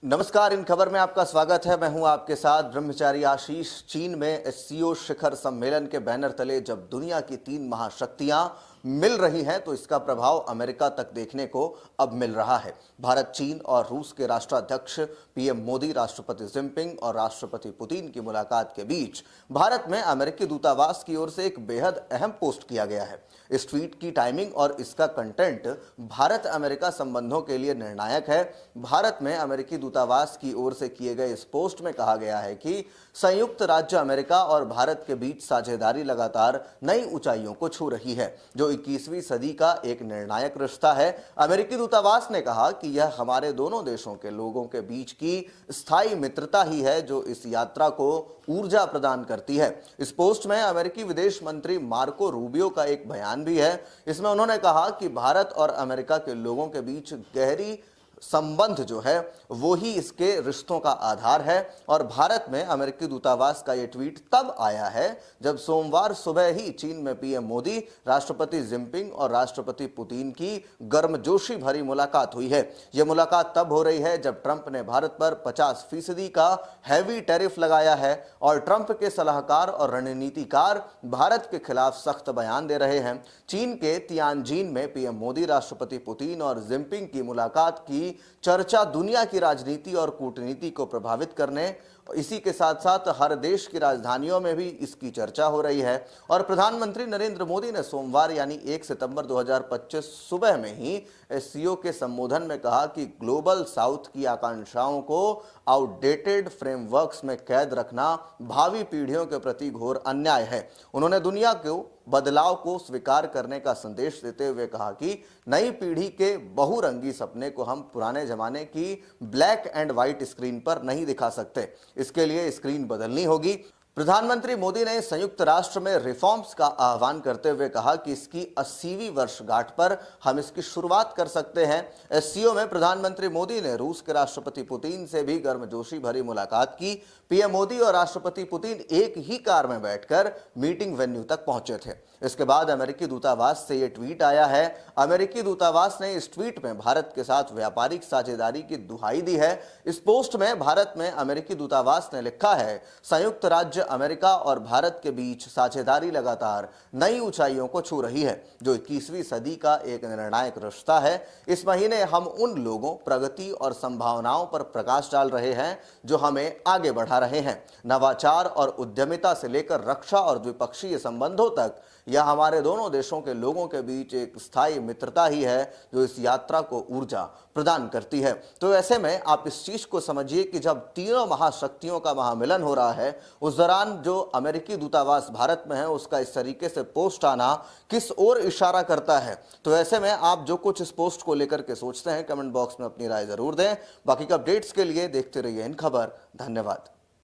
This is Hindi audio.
नमस्कार। इन खबर में आपका स्वागत है। मैं हूं आपके साथ ब्रह्मचारी आशीष। चीन में एससीओ शिखर सम्मेलन के बैनर तले जब दुनिया की 3 महाशक्तियां मिल रही हैं तो इसका प्रभाव अमेरिका तक देखने को अब मिल रहा है। भारत, चीन और रूस के राष्ट्राध्यक्ष पीएम मोदी, राष्ट्रपति जिनपिंग और राष्ट्रपति पुतिन की मुलाकात के बीच भारत में अमेरिकी दूतावास की ओर से एक बेहद अहम पोस्ट किया गया है। इस ट्वीट की टाइमिंग और इसका कंटेंट भारत अमेरिका संबंधों के लिए निर्णायक है। भारत में अमेरिकी दूतावास की ओर से किए गए इस पोस्ट में कहा गया है कि संयुक्त राज्य अमेरिका और भारत के बीच साझेदारी लगातार नई ऊंचाइयों को छू रही है, जो 21वीं सदी का एक निर्णायक रिश्ता है। अमेरिकी दूतावास ने कहा कि यह हमारे दोनों देशों के लोगों के बीच की स्थायी मित्रता ही है जो इस यात्रा को ऊर्जा प्रदान करती है। इस पोस्ट में अमेरिकी विदेश मंत्री मार्को रूबियो का एक बयान भी है। इसमें उन्होंने कहा कि भारत और अमेरिका के लोगों के बीच गहरी संबंध जो है वो ही इसके रिश्तों का आधार है। और भारत में अमेरिकी दूतावास का यह ट्वीट तब आया है जब सोमवार सुबह ही चीन में पीएम मोदी, राष्ट्रपति जिनपिंग और राष्ट्रपति पुतिन की गर्मजोशी भरी मुलाकात हुई है। यह मुलाकात तब हो रही है जब ट्रंप ने भारत पर 50% का हैवी टैरिफ लगाया है और ट्रंप के सलाहकार और रणनीतिकार भारत के खिलाफ सख्त बयान दे रहे हैं। चीन के तियानजिन में पीएम मोदी, राष्ट्रपति पुतिन और जिनपिंग की मुलाकात की चर्चा दुनिया की राजनीति और कूटनीति को प्रभावित करने, इसी के साथ साथ हर देश की राजधानियों में भी इसकी चर्चा हो रही है। और प्रधानमंत्री नरेंद्र मोदी ने सोमवार यानी 1 सितंबर 2025 सुबह में ही एससीओ के संबोधन में कहा कि ग्लोबल साउथ की आकांक्षाओं को आउटडेटेड फ्रेमवर्क्स में कैद रखना भावी पीढ़ियों के प्रति घोर अन्याय है। उन्होंने दुनिया को बदलाव को स्वीकार करने का संदेश देते हुए कहा कि नई पीढ़ी के बहुरंगी सपने को हम पुराने जमाने की ब्लैक एंड व्हाइट स्क्रीन पर नहीं दिखा सकते। इसके लिए स्क्रीन बदलनी होगी। प्रधानमंत्री मोदी ने संयुक्त राष्ट्र में रिफॉर्म्स का आह्वान करते हुए कहा कि इसकी 80वीं वर्षगांठ पर हम इसकी शुरुआत कर सकते हैं। एससीओ में प्रधानमंत्री मोदी ने रूस के राष्ट्रपति पुतिन से भी गर्मजोशी भरी मुलाकात की। पीएम मोदी और राष्ट्रपति पुतिन एक ही कार में बैठकर मीटिंग वेन्यू तक पहुंचे थे। इसके बाद अमेरिकी दूतावास से यह ट्वीट आया है। अमेरिकी दूतावास ने इस ट्वीट में भारत के साथ व्यापारिक साझेदारी की दुहाई दी है। इस पोस्ट में भारत में अमेरिकी दूतावास ने लिखा है, संयुक्त राज्य अमेरिका और भारत के बीच साझेदारी लगातार नई ऊंचाइयों को छू रही है, जो 21वीं सदी का एक निर्णायक रिश्ता है। इस महीने हम उन लोगों, प्रगति और संभावनाओं पर प्रकाश डाल रहे हैं जो हमें आगे बढ़ा रहे हैं। नवाचार और उद्यमिता से लेकर रक्षा और द्विपक्षीय संबंधों तक यह हमारे दोनों देशों के लोगों के बीच एक स्थायी मित्रता ही है जो इस यात्रा को ऊर्जा प्रदान करती है। तो ऐसे में आप इस चीज को समझिए कि जब तीनों महाशक्तियों का महामिलन हो रहा है, उस दौरान जो अमेरिकी दूतावास भारत में है उसका इस तरीके से पोस्ट आना किस ओर इशारा करता है। तो ऐसे में आप जो कुछ इस पोस्ट को लेकर के सोचते हैं, कमेंट बॉक्स में अपनी राय जरूर दें। बाकी के अपडेट्स के लिए देखते रहिए इन खबर। धन्यवाद।